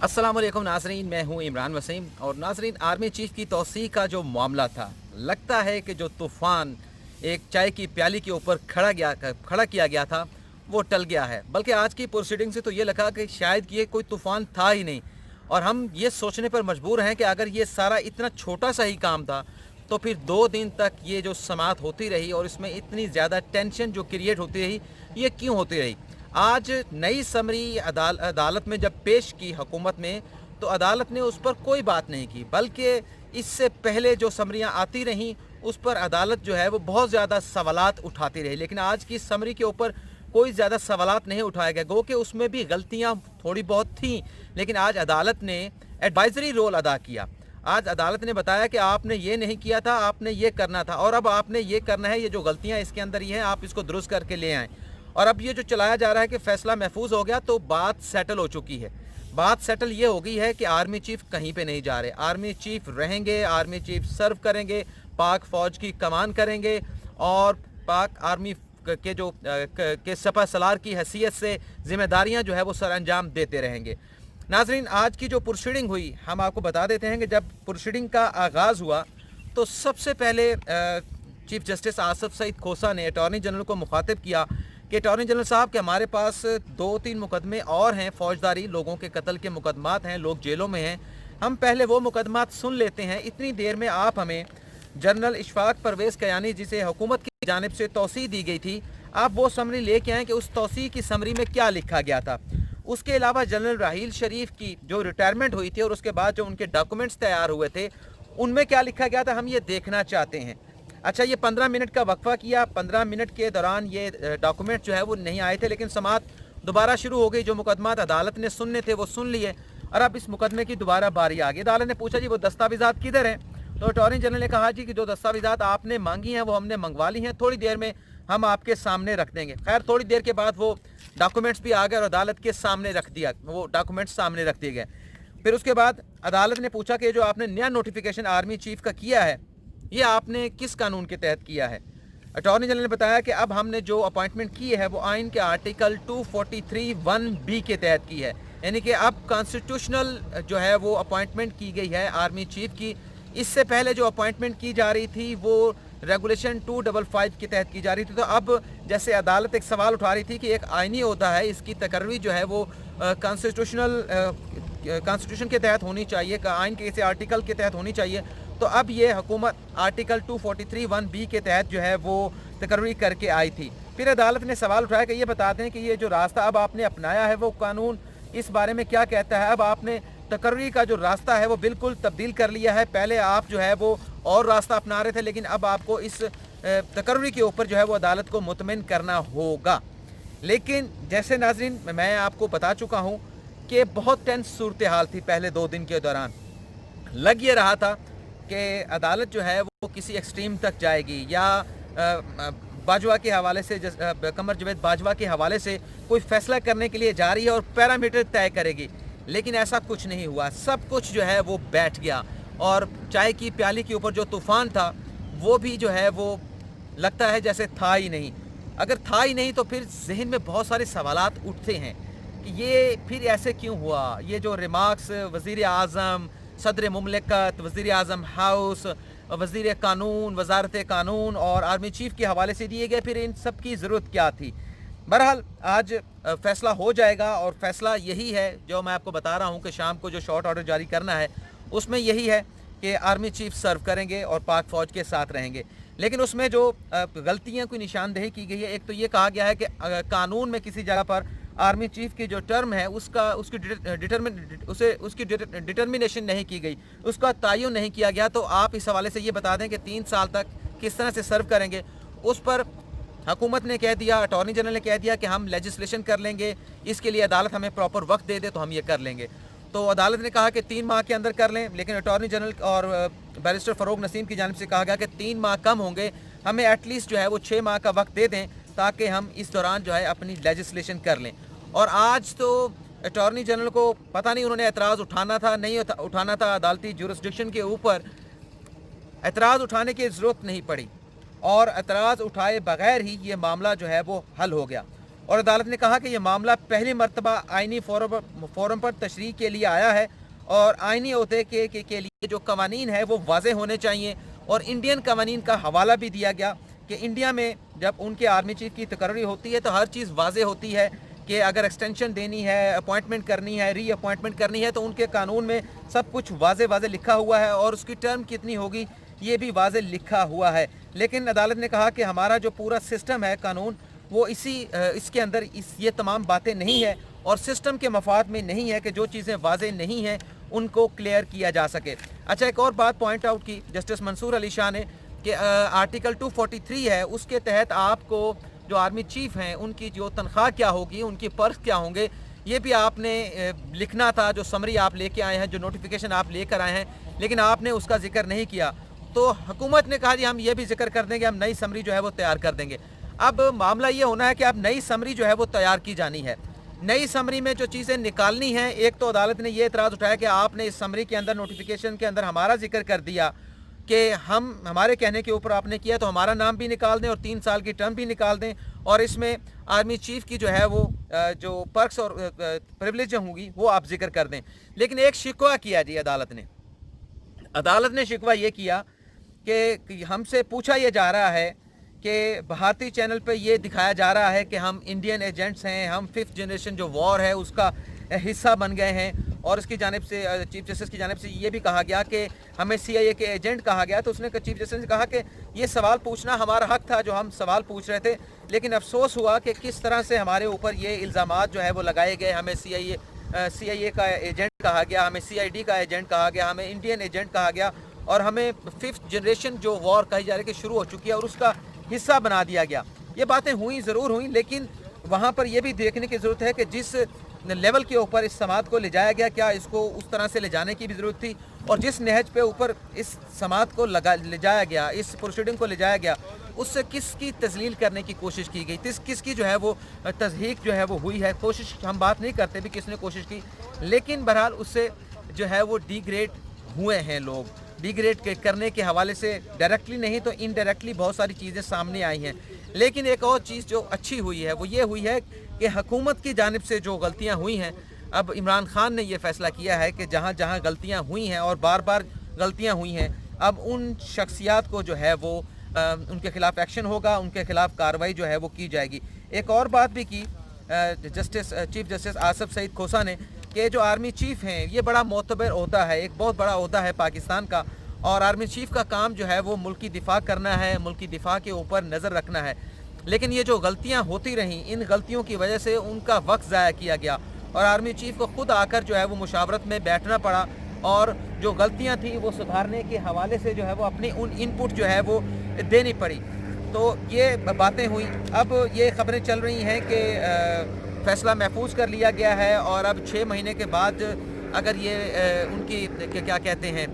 अस्सलाम वालेकुम नाजरीन, मैं हूं इमरान वसीम। और नाजरीन, आर्मी चीफ की तौसीह का जो मामला था, लगता है कि जो तूफ़ान एक चाय की प्याली के ऊपर खड़ा किया गया था, वो टल गया है। बल्कि आज की प्रोसीडिंग से तो ये लगा कि शायद ये कोई तूफ़ान था ही नहीं। और हम ये सोचने पर मजबूर हैं कि अगर ये सारा इतना छोटा सा ही काम था, तो फिर 2 दिन तक ये जो समाअत होती रही और इसमें इतनी ज़्यादा टेंशन जो क्रिएट होती रही, ये क्यों होती रही। आज नई समरी अदालत में जब पेश की हुकूमत ने, तो अदालत ने उस पर कोई बात नहीं की, बल्कि इससे पहले जो समरियां आती रहीं उस पर अदालत जो है वो बहुत ज़्यादा सवालात उठाती रही। लेकिन आज की समरी के ऊपर कोई ज़्यादा सवालात नहीं उठाए गए, गो कि उसमें भी गलतियां थोड़ी बहुत थीं। लेकिन आज अदालत ने एडवाइजरी रोल अदा किया। आज अदालत ने बताया कि आपने ये नहीं किया था, आपने ये करना था, और अब आपने ये करना है, ये जो गलतियाँ इसके अंदर ये हैं आप इसको दुरुस्त करके ले आएँ। और अब ये जो चलाया जा रहा है कि फ़ैसला महफूज हो गया, तो बात सेटल हो चुकी है। बात सेटल ये हो गई है कि आर्मी चीफ कहीं पे नहीं जा रहे, आर्मी चीफ रहेंगे, आर्मी चीफ सर्व करेंगे, पाक फ़ौज की कमान करेंगे और पाक आर्मी के जो के सपा सलार की हैसियत से ज़िम्मेदारियाँ जो है वो सर अंजाम देते रहेंगे। नाजरीन, आज की जो प्रोसीडिंग हुई, हम आपको बता देते हैं कि जब प्रोसीडिंग का आगाज़ हुआ तो सबसे पहले चीफ जस्टिस आसफ सईद खोसा ने अटॉर्नी जनरल को मुखातिब किया कि अटॉर्नी जनरल साहब, के हमारे पास 2-3 मुकदमे और हैं, फ़ौजदारी लोगों के कत्ल के मुकदमात हैं, लोग जेलों में हैं, हम पहले वो मुकदमात सुन लेते हैं। इतनी देर में आप हमें जनरल इशफाक परवेज़ कयानी, जिसे हुकूमत की जानिब से तौसीह दी गई थी, आप वो समरी लेके आएँ कि उस तौसीह की समरी में क्या लिखा गया था। उसके अलावा जनरल राहील शरीफ की जो रिटायरमेंट हुई थी और उसके बाद जो उनके डॉक्यूमेंट्स तैयार हुए थे, उनमें क्या लिखा गया था, हम ये देखना चाहते हैं। अच्छा, ये 15 मिनट का वक्फा किया, 15 मिनट के दौरान ये डॉक्यूमेंट जो है वो नहीं आए थे, लेकिन समाअत दोबारा शुरू हो गई। जो मुकदमात अदालत ने सुनने थे वो सुन लिए, और अब इस मुकदमे की दोबारा बारी आ गई। अदालत ने पूछा, जी वो दस्तावेज़ात किधर हैं? तो अटॉर्नी जनरल ने कहा, जी कि जो दस्तावेज़ात आपने मांगी हैं वो हमने मंगवा ली हैं, थोड़ी देर में हम आपके सामने रख देंगे। खैर, थोड़ी देर के बाद वो डॉक्यूमेंट्स भी आ गए और अदालत के सामने रख दिया, वो डॉक्यूमेंट्स सामने रख दिए गए। फिर उसके बाद अदालत ने पूछा कि जो आपने नया नोटिफिकेशन आर्मी चीफ का किया है, ये आपने किस कानून के तहत किया है? अटॉर्नी जनरल ने बताया कि अब हमने जो अपॉइंटमेंट की है वो आइन के आर्टिकल 243(1)B के तहत की है, यानी कि अब कॉन्स्टिट्यूशनल जो है वो अपॉइंटमेंट की गई है आर्मी चीफ की। इससे पहले जो अपॉइंटमेंट की जा रही थी वो रेगुलेशन 255 के तहत की जा रही थी। तो अब जैसे अदालत एक सवाल उठा रही थी कि एक आइनी ओहदा है, इसकी तकर्री जो है वो कॉन्स्टिट्यूशन के तहत होनी चाहिए, आइन के किसी आर्टिकल के तहत होनी चाहिए। तो अब ये हुकूमत आर्टिकल 243(1)B के तहत जो है वो तकर्री करके आई थी। फिर अदालत ने सवाल उठाया कि ये बता दें कि ये जो रास्ता अब आपने अपनाया है वो कानून इस बारे में क्या कहता है। अब आपने तकर्री का जो रास्ता है वो बिल्कुल तब्दील कर लिया है। पहले आप जो है वो और रास्ता अपना रहे थे, लेकिन अब आपको इस तकर्री के ऊपर जो है वो अदालत को मुतमिन करना होगा। लेकिन जैसे नाजरीन मैं आपको बता चुका हूँ कि बहुत टेंस सूरत हाल थी पहले 2 दिन के दौरान। लग ये रहा था कि अदालत जो है वो किसी एक्सट्रीम तक जाएगी, या बाजवा के हवाले से, कमर जवेद बाजवा के हवाले से कोई फैसला करने के लिए जा रही है और पैरामीटर तय करेगी। लेकिन ऐसा कुछ नहीं हुआ, सब कुछ जो है वो बैठ गया, और चाय की प्याली के ऊपर जो तूफ़ान था वो भी जो है वो लगता है जैसे था ही नहीं। अगर था ही नहीं तो फिर जहन में बहुत सारे सवालात उठते हैं कि ये फिर ऐसे क्यों हुआ। ये जो रिमार्क्स वज़ीर आज़म, सदर मुमलिकत, वज़ीर आज़म हाउस, वज़ीर कानून, वजारत कानून और आर्मी चीफ के हवाले से दिए गए, फिर इन सब की ज़रूरत क्या थी। बहरहाल आज फ़ैसला हो जाएगा, और फ़ैसला यही है जो मैं आपको बता रहा हूँ कि शाम को जो शॉर्ट ऑर्डर जारी करना है उसमें यही है कि आर्मी चीफ सर्व करेंगे और पाक फ़ौज के साथ रहेंगे। लेकिन उसमें जो गलतियाँ की निशानदेही की गई है, एक तो ये कहा गया है कि कानून में किसी जगह पर आर्मी चीफ की जो टर्म है उसकी डिटर्मिनेशन नहीं की गई, उसका तयन नहीं किया गया। तो आप इस हवाले से ये बता दें कि 3 साल तक किस तरह से सर्व करेंगे। उस पर हुकूमत ने कह दिया, अटॉर्नी जनरल ने कह दिया कि हम लेजिस्लेशन कर लेंगे, इसके लिए अदालत हमें प्रॉपर वक्त दे दे तो हम ये कर लेंगे। तो अदालत ने कहा कि 3 माह के अंदर कर लें, लेकिन अटॉर्नी जनरल और बैरिस्टर फ़ारूक नसीम की जानिब से कहा गया कि 3 माह कम होंगे, हमें एटलीस्ट जो है वो 6 माह का वक्त दे दें ताकि हम इस दौरान जो है अपनी लेजिस्लेशन कर लें। और आज तो अटॉर्नी जनरल को पता नहीं उन्होंने एतराज़ उठाना था नहीं उठाना था, अदालती जुरिस्डिक्शन के ऊपर एतराज़ उठाने की ज़रूरत नहीं पड़ी, और एतराज़ उठाए बगैर ही ये मामला जो है वो हल हो गया। और अदालत ने कहा कि यह मामला पहली मरतबा आइनी फोरम पर तशरीह के लिए आया है और आइनी अहदे के लिए जो कवानीन है वो वाज़ेह होने चाहिए। और इंडियन कवानीन का हवाला भी दिया गया कि इंडिया में जब उनके आर्मी चीफ की तकर्री होती है तो हर चीज़ वाज़ेह होती है कि अगर एक्सटेंशन देनी है, अपॉइंटमेंट करनी है, री अपॉइंटमेंट करनी है तो उनके कानून में सब कुछ वाज़े लिखा हुआ है और उसकी टर्म कितनी होगी ये भी वाज़े लिखा हुआ है। लेकिन अदालत ने कहा कि हमारा जो पूरा सिस्टम है कानून वो इसके अंदर ये तमाम बातें नहीं है और सिस्टम के मफाद में नहीं है कि जो चीज़ें वाज़े नहीं हैं उनको क्लियर किया जा सके। अच्छा, एक और बात पॉइंट आउट की जस्टिस मंसूर अली शाह ने कि आर्टिकल 243 है उसके तहत आपको जो आर्मी चीफ हैं उनकी जो तनख्वाह क्या होगी, उनकी पर्स क्या होंगे, ये भी आपने लिखना था। जो समरी आप लेके आए हैं, जो नोटिफिकेशन आप लेकर आए हैं, लेकिन आपने उसका जिक्र नहीं किया। तो हुकूमत ने कहा जी हम ये भी जिक्र कर देंगे, हम नई समरी जो है वो तैयार कर देंगे। अब मामला ये होना है कि अब नई समरी जो है वो तैयार की जानी है। नई समरी में जो चीज़ें निकालनी हैं, एक तो अदालत ने ये एतराज़ उठाया कि आपने इस समरी के अंदर, नोटिफिकेशन के अंदर हमारा जिक्र कर दिया कि हम हमारे कहने के ऊपर आपने किया, तो हमारा नाम भी निकाल दें और 3 साल की टर्म भी निकाल दें और इसमें आर्मी चीफ की जो है वो जो पर्क्स और प्रिविलेज होंगी वो आप जिक्र कर दें। लेकिन एक शिकवा किया जी अदालत ने शिकवा ये किया कि हमसे पूछा ये जा रहा है कि भारतीय चैनल पे ये दिखाया जा रहा है कि हम इंडियन एजेंट्स हैं, हम 5th जनरेशन जो वॉर है उसका हिस्सा बन गए हैं। और उसकी जानिब से चीफ जस्टिस की जानिब से ये भी कहा गया कि हमें CIA के एजेंट कहा गया। तो उसने चीफ जस्टिस ने कहा कि ये सवाल पूछना हमारा हक था जो हम सवाल पूछ रहे थे, लेकिन अफसोस हुआ कि किस तरह से हमारे ऊपर ये इल्ज़ामात जो है वो लगाए गए। हमें CIA का एजेंट कहा गया, हमें CID का एजेंट कहा गया, हमें इंडियन एजेंट कहा गया और हमें 5th जनरेशन जो वॉर कही जा रही है कि शुरू हो चुकी है और उसका हिस्सा बना दिया गया। ये बातें हुई, ज़रूर हुई, लेकिन वहाँ पर यह भी देखने की ज़रूरत है कि जिस लेवल के ऊपर इस समाज को ले जाया गया, क्या इसको उस तरह से ले जाने की भी ज़रूरत थी, और जिस नहज पे ऊपर इस समाज को ले जाया गया, इस प्रोसीडिंग को ले जाया गया, उससे किसकी तजलील करने की कोशिश की गई, किसकी जो है वो तज़हीक जो है वो हुई है। कोशिश हम बात नहीं करते भी किसने कोशिश की, लेकिन बहरहाल उससे जो है वो डिग्रेड हुए हैं लोग। डिग्रेड करने के हवाले से डायरेक्टली नहीं तो इनडायरेक्टली बहुत सारी चीज़ें सामने आई हैं। लेकिन एक और चीज़ जो अच्छी हुई है वो ये हुई है कि हुकूमत की जानिब से जो गलतियां हुई हैं, अब इमरान खान ने ये फ़ैसला किया है कि जहां जहां गलतियां हुई हैं और बार बार गलतियां हुई हैं, अब उन शख्सियात को जो है वो उनके खिलाफ एक्शन होगा, उनके खिलाफ कार्रवाई जो है वो की जाएगी। एक और बात भी की चीफ जस्टिस आसफ सईद खोसा ने कि जो आर्मी चीफ़ हैं ये बड़ा मोतबर ओहदा है, एक बहुत बड़ा ओहदा है पाकिस्तान का, और आर्मी चीफ़ का काम जो है वो मुल्की दिफा करना है, मुल्की दिफा के ऊपर नज़र रखना है। लेकिन ये जो गलतियां होती रहीं, इन गलतियों की वजह से उनका वक्त ज़ाया किया गया और आर्मी चीफ़ को ख़ुद आकर जो है वो मुशावरत में बैठना पड़ा और जो गलतियां थी वो सुधारने के हवाले से जो है वो अपनी उन इनपुट जो है वो देनी पड़ी। तो ये बातें हुई। अब ये ख़बरें चल रही हैं कि फ़ैसला महफूज कर लिया गया है और अब 6 महीने के बाद अगर ये उनकी क्या कहते हैं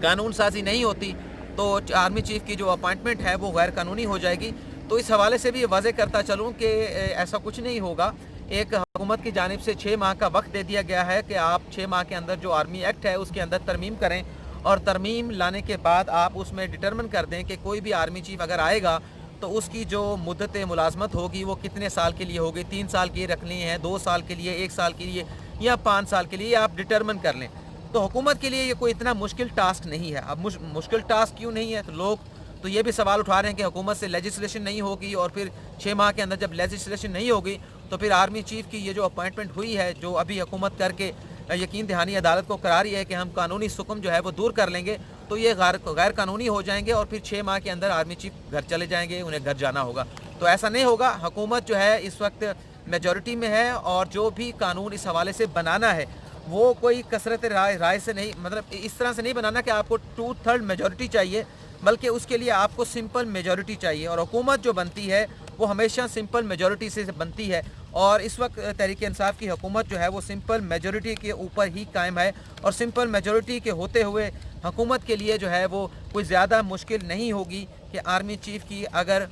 कानून साजी नहीं होती तो आर्मी चीफ़ की जो अपॉइंटमेंट है वो गैर कानूनी हो जाएगी। तो इस हवाले से भी ये वाज़ेह करता चलूँ कि ऐसा कुछ नहीं होगा। एक हुकूमत की जानिब से 6 माह का वक्त दे दिया गया है कि आप 6 माह के अंदर जो आर्मी एक्ट है उसके अंदर तरमीम करें और तरमीम लाने के बाद आप उसमें डिटरमिन कर दें कि कोई भी आर्मी चीफ़ अगर आएगा तो उसकी जो मुद्दत मुलाजमत होगी वो कितने साल के लिए होगी, 3 साल की रखनी है, 2 साल के लिए, 1 साल के लिए या 5 साल के लिए, आप डिटरमिन कर लें। तो हुकूमत के लिए ये कोई इतना मुश्किल टास्क नहीं है। अब मुश्किल टास्क क्यों नहीं है, तो लोग तो ये भी सवाल उठा रहे हैं कि हुकूमत से लेजिस्लेशन नहीं होगी और फिर 6 माह के अंदर जब लेजिस्लेशन नहीं होगी तो फिर आर्मी चीफ़ की ये जो अपॉइंटमेंट हुई है, जो अभी हुकूमत करके यकीन दहानी अदालत को करा रही है कि हम कानूनी सुकम जो है वो दूर कर लेंगे, तो ये गैर कानूनी हो जाएंगे और फिर 6 माह के अंदर आर्मी चीफ घर चले जाएंगे, उन्हें घर जाना होगा। तो ऐसा नहीं होगा। हुकूमत जो है इस वक्त मेजॉरिटी में है और जो भी कानून इस हवाले से बनाना है वो कोई कसरत राय से नहीं, मतलब इस तरह से नहीं बनाना कि आपको 2/3 मेजॉरिटी चाहिए, बल्कि उसके लिए आपको सिंपल मेजॉरिटी चाहिए। और हुकूमत जो बनती है वो हमेशा सिंपल मेजॉरिटी से बनती है और इस वक्त तहरीक इंसाफ की हुकूमत जो है वो सिंपल मेजॉरिटी के ऊपर ही कायम है और सिंपल मेजॉरिटी के होते हुए हुकूमत के लिए जो है वो कोई ज़्यादा मुश्किल नहीं होगी कि आर्मी चीफ़ की अगर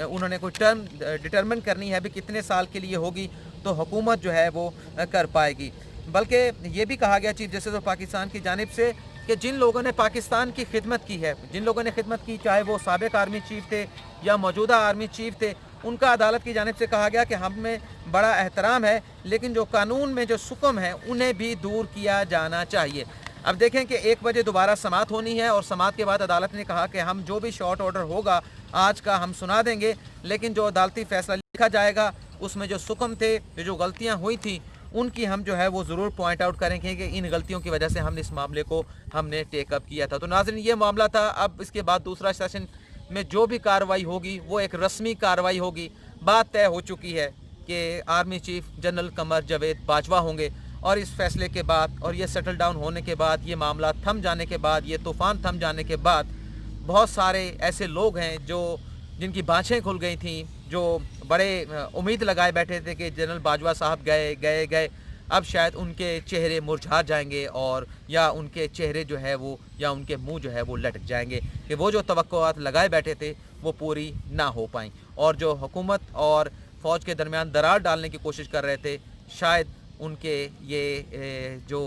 उन्होंने कोई टर्म डिटरमिन करनी है भी कितने साल के लिए होगी तो हुकूमत जो है वो कर पाएगी। बल्कि ये भी कहा गया चीफ जस्टिस ऑफ पाकिस्तान की जानिब से कि जिन लोगों ने पाकिस्तान की खिदमत की है, जिन लोगों ने खिदमत की, चाहे वो साबिक आर्मी चीफ़ थे या मौजूदा आर्मी चीफ़ थे, उनका अदालत की जानिब से कहा गया कि हम में बड़ा एहतराम है, लेकिन जो कानून में जो सुकम है उन्हें भी दूर किया जाना चाहिए। अब देखें कि 1 बजे दोबारा समाअत होनी है और समाअत के बाद अदालत ने कहा कि हम जो भी शॉर्ट ऑर्डर होगा आज का हम सुना देंगे, लेकिन जो अदालती फैसला लिखा जाएगा उसमें जो सुकम थे, जो गलतियां हुई थी, उनकी हम जो है वो ज़रूर पॉइंट आउट करेंगे कि इन गलतियों की वजह से हमने इस मामले को हमने टेक अप किया था। तो नाज़रीन, ये मामला था। अब इसके बाद दूसरा सेशन में जो भी कार्रवाई होगी वो एक रस्मी कार्रवाई होगी। बात तय हो चुकी है कि army chief general Qamar Javed Bajwa होंगे और इस फैसले के बाद और ये सेटल डाउन होने के बाद, ये मामला थम जाने के बाद, ये तूफ़ान थम जाने के बाद, बहुत सारे ऐसे लोग हैं जो जिनकी बाँछें खुल गई थी, जो बड़े उम्मीद लगाए बैठे थे कि जनरल बाजवा साहब गए, अब शायद उनके चेहरे मुरझा जाएंगे और या उनके चेहरे जो है वो या उनके मुंह जो है वो लटक जाएंगे कि वो जो तवक्कुआत लगाए बैठे थे वो पूरी ना हो पाई, और जो हुकूमत और फ़ौज के दरमियान दरार डालने की कोशिश कर रहे थे, शायद उनके ये जो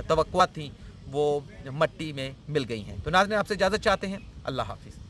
तवक्कुआत थी वो मट्टी में मिल गई हैं। तो नाज़रीन, आपसे इजाज़त चाहते हैं। अल्लाह हाफ़िज़।